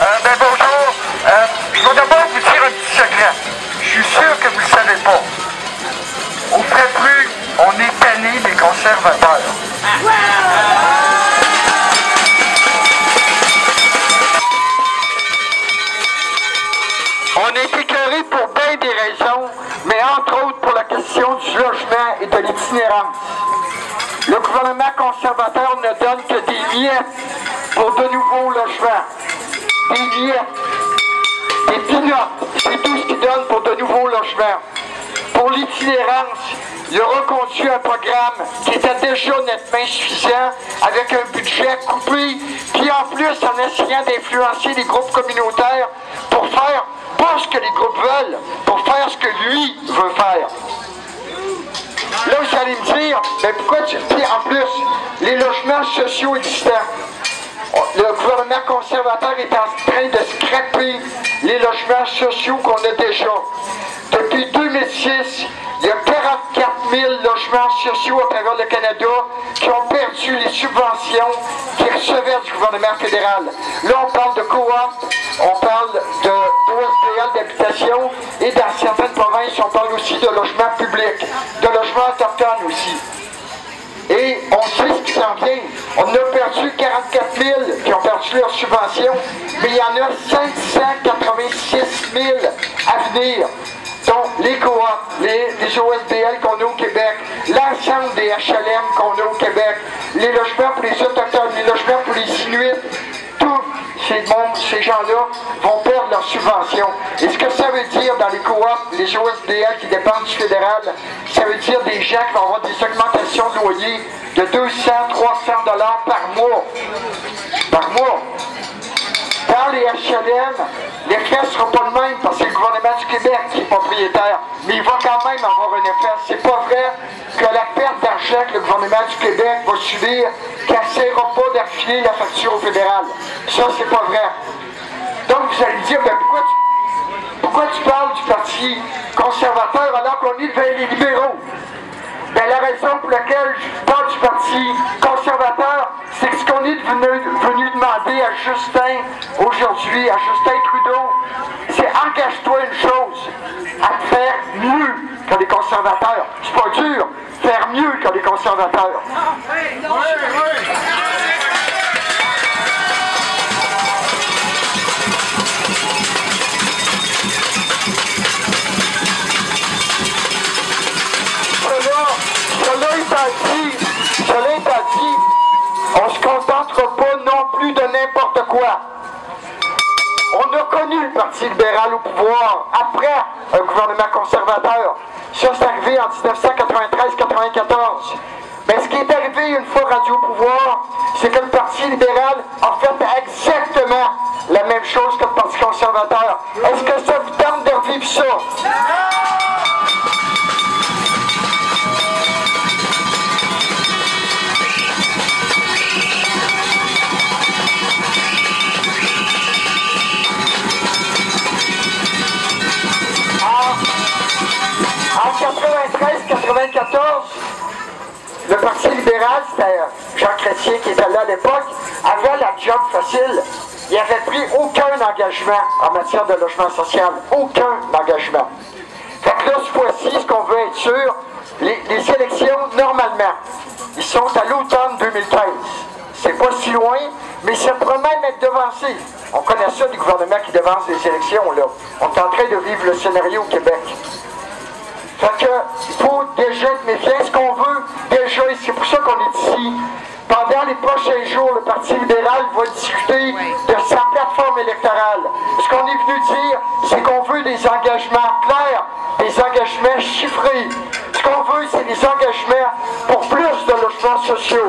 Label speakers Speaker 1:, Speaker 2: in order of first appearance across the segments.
Speaker 1: Bonjour. Je vais d'abord vous dire un petit secret. Je suis sûr que vous ne le savez pas. Au fait plus, on est tanné des conservateurs. On est écœuré pour bien des raisons, mais entre autres pour la question du logement et de l'itinérance. Le gouvernement conservateur ne donne que des miettes pour de nouveaux logements. Des miettes, des peanuts, c'est tout ce qu'ils donnent pour de nouveaux logements. Pour l'itinérance, il a reconduit un programme qui était déjà nettement insuffisant, avec un budget coupé, puis en plus en essayant d'influencer les groupes communautaires pour faire pas ce que les groupes veulent, pour faire ce que lui veut faire. Là, vous allez me dire, mais pourquoi tu... Puis en plus, les logements sociaux existants. Le gouvernement conservateur est en train de scraper les logements sociaux qu'on a déjà. Depuis 2006, il y a 44 000 logements sociaux à travers le Canada qui ont perdu les subventions qu'ils recevaient du gouvernement fédéral. Là, on parle de coop, on parle de OSBL d'habitation et dans certaines provinces, on parle aussi de logements publics, de logements autochtones aussi. Et on sait ce qui s'en vient. On a perdu 44 000 qui ont perdu leurs subventions, mais il y en a 586 000 à venir. Donc, les coops, les OSBL qu'on a au Québec, l'ensemble des HLM qu'on a au Québec, les logements pour les Autochtones, les logements pour les Inuits, tous ces gens-là vont perdre leurs subventions. Et ce que ça veut dire dans les coops, les OSBL qui dépendent du fédéral, ça veut dire des gens qui vont avoir des augmentations de loyer de 200-300 $ par mois. Par mois. Dans les HLM, l'effet ne sera pas le même parce que c'est le gouvernement du Québec qui est propriétaire. Mais il va quand même avoir un effet. C'est pas vrai que la perte d'argent que le gouvernement du Québec va subir n'essaiera pas d'affiler la facture au fédéral. Ça, c'est pas vrai. Donc, vous allez me dire, ben, pourquoi tu parles du Parti conservateur alors qu'on est devant les libéraux? Ben, la raison pour laquelle je parle du Parti conservateur, c'est que ce qu'on est venu demander à Justin aujourd'hui, à Justin Trudeau, c'est engage-toi une chose, à faire mieux que les conservateurs. C'est pas dur, faire mieux que les conservateurs. Cela étant dit, on ne se contentera pas non plus de n'importe quoi. On a connu le Parti libéral au pouvoir après un gouvernement conservateur. Ça, c'est arrivé en 1993-94. Mais ce qui est arrivé une fois rendu au pouvoir, c'est que le Parti libéral a fait exactement la même chose que le Parti conservateur. Est-ce que ça vous tente de revivre ça? En 93-94, le Parti libéral, c'était Jean Chrétien qui était là à l'époque, avait la job facile. Il n'avait pris aucun engagement en matière de logement social. Aucun engagement. Fait que là, cette fois-ci, ce qu'on veut être sûr, les élections, normalement, ils sont à l'automne 2015. C'est pas si loin, mais ça pourrait même être devancé. On connaît ça du gouvernement qui devance les élections, là. On est en train de vivre le scénario au Québec. Fait que, il faut déjà être méfiant. Ce qu'on veut, déjà, et c'est pour ça qu'on est ici, pendant les prochains jours, le Parti libéral va discuter de sa plateforme électorale. Ce qu'on est venu dire, c'est qu'on veut des engagements clairs, des engagements chiffrés. Ce qu'on veut, c'est des engagements pour plus de logements sociaux.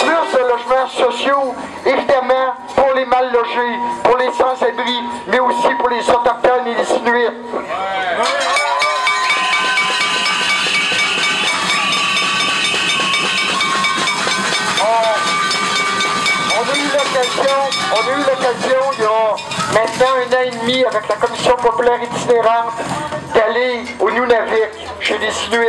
Speaker 1: Plus de logements sociaux, évidemment, pour les mal logés, pour les sans-abri, mais aussi pour les Autochtones et les Inuits. l'occasion, il y a maintenant 1 an et demi, avec la Commission populaire itinérante, d'aller au Nunavik, chez les Inuits,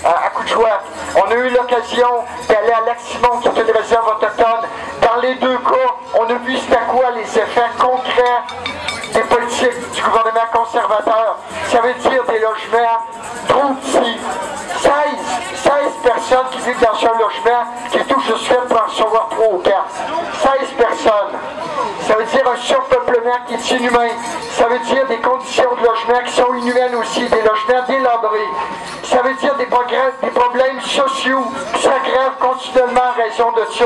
Speaker 1: à Kuujjuaq. On a eu l'occasion d'aller à Lac-Simon, qui est une réserve autochtone. Dans les deux cas, on a vu c'était quoi les effets concrets des politiques du gouvernement conservateur. Ça veut dire des logements trop petits. 16 personnes qui vivent dans un logement qui est tout juste fait pour en recevoir 3 ou 4. 16 personnes. Ça veut dire un surpeuplement qui est inhumain. Ça veut dire des conditions de logement qui sont inhumaines aussi, des logements délabrés. Ça veut dire des problèmes sociaux qui s'aggravent continuellement en raison de ça.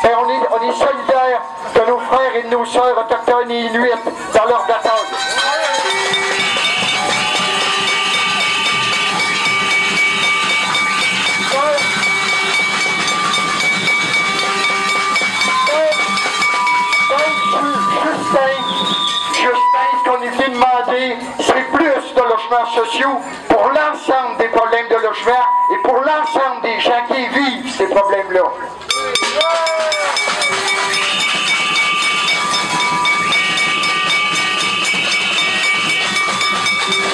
Speaker 1: Et on est solidaires de nos frères et de nos sœurs autochtones et inuits dans leur bataille. Justin, ce qu'on est venu demander, c'est plus de logements sociaux pour l'ensemble des problèmes de logement et pour l'ensemble des gens qui vivent ces problèmes-là.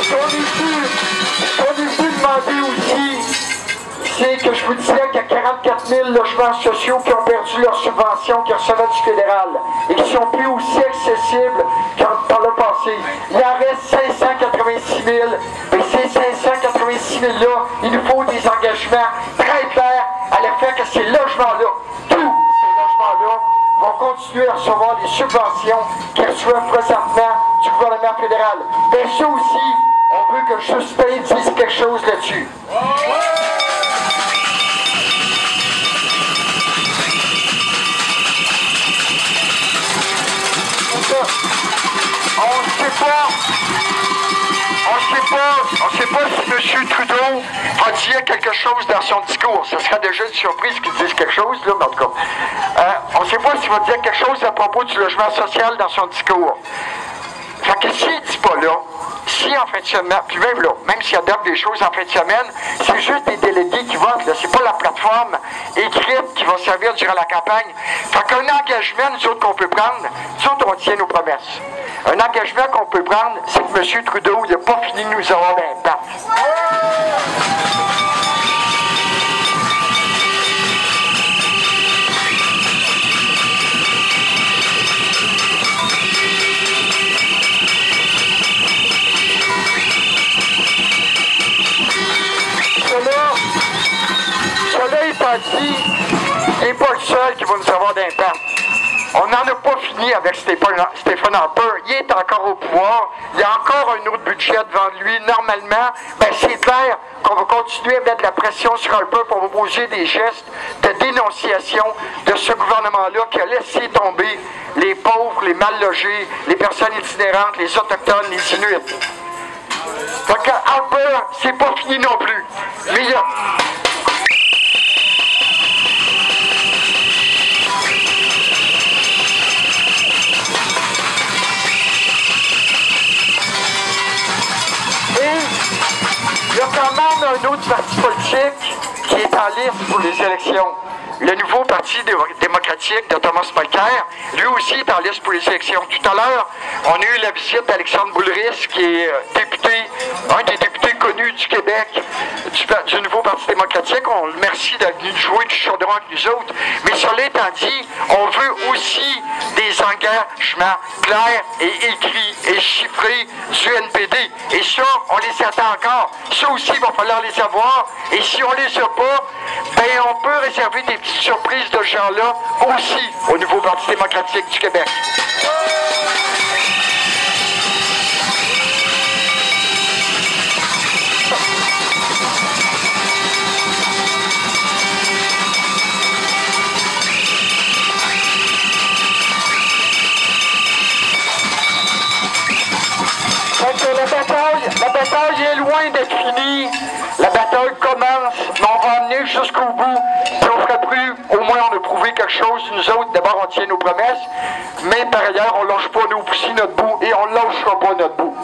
Speaker 1: Ce qu'on est venu demander aussi, c'est que je vous disais qu'il y a 44 000 logements sociaux qui ont perdu leur subvention qu'ils recevaient du fédéral et qui sont plus aussi accessibles que par le passé. Il en reste 586 000, et ces 586 000-là, il nous faut des engagements très clairs à l'effet que ces logements-là, tous ces logements-là, vont continuer à recevoir les subventions qu'ils reçoivent présentement du gouvernement fédéral. Mais ça aussi, on veut que Justin dise quelque chose là-dessus. On ne sait pas si M. Trudeau va dire quelque chose dans son discours. Ce serait déjà une surprise qu'il dise quelque chose, là, mais en tout cas. On ne sait pas s'il va dire quelque chose à propos du logement social dans son discours. Fait que s'il ne dit pas là, si en fin de semaine, puis même là, même s'il adopte des choses en fin de semaine, c'est juste des délégués qui votent, là. C'est pas la plateforme écrite qui va servir durant la campagne. Fait qu'un engagement, nous autres, qu'on peut prendre, nous autres, on tient nos promesses. Un engagement qu'on peut prendre, c'est que M. Trudeau, il n'a pas fini de nous avoir d'impact. Cela étant dit, il n'est pas le seul qui va nous avoir d'impact. On n'en a pas fini avec Stephen Harper. Il est encore au pouvoir. Il y a encore un autre budget devant lui. Normalement, ben c'est clair qu'on va continuer à mettre de la pression sur Harper pour proposer des gestes de dénonciation de ce gouvernement-là qui a laissé tomber les pauvres, les mal logés, les personnes itinérantes, les autochtones, les Inuits. Donc Harper, c'est pas fini non plus. Mais il y a... Il y a quand même un autre parti politique qui est en liste pour les élections. Le nouveau Parti démocratique de Thomas Mulcair, lui aussi est en liste pour les élections. Tout à l'heure, on a eu la visite d'Alexandre Boulris, qui est un des députés connus du Québec, du nouveau Parti démocratique. On le remercie d'être venu jouer du chaudron avec nous autres. Mais cela étant dit, on veut aussi des engagements clairs et écrits et chiffrés du NPD. Et ça, on les attend encore. Ça aussi, il va falloir les avoir. Et si on les a pas, ben on peut réserver des petites surprises de ce genre-là aussi au nouveau Parti démocratique du Québec. La bataille est loin d'être finie. La bataille commence, mais on va emmener jusqu'au bout. Si on ferait plus, au moins on a prouvé quelque chose. Nous autres, d'abord, on tient nos promesses, mais par ailleurs, on lâche pas nous aussi notre bout et on lâchera pas notre bout.